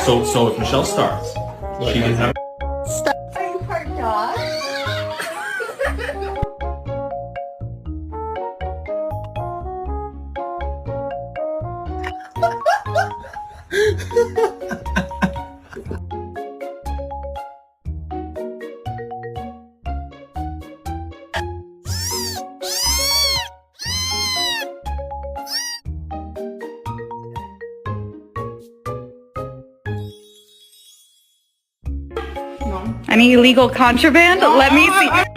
So if Michelle starts, she can have. Are you part dog? Any illegal contraband? Let me see.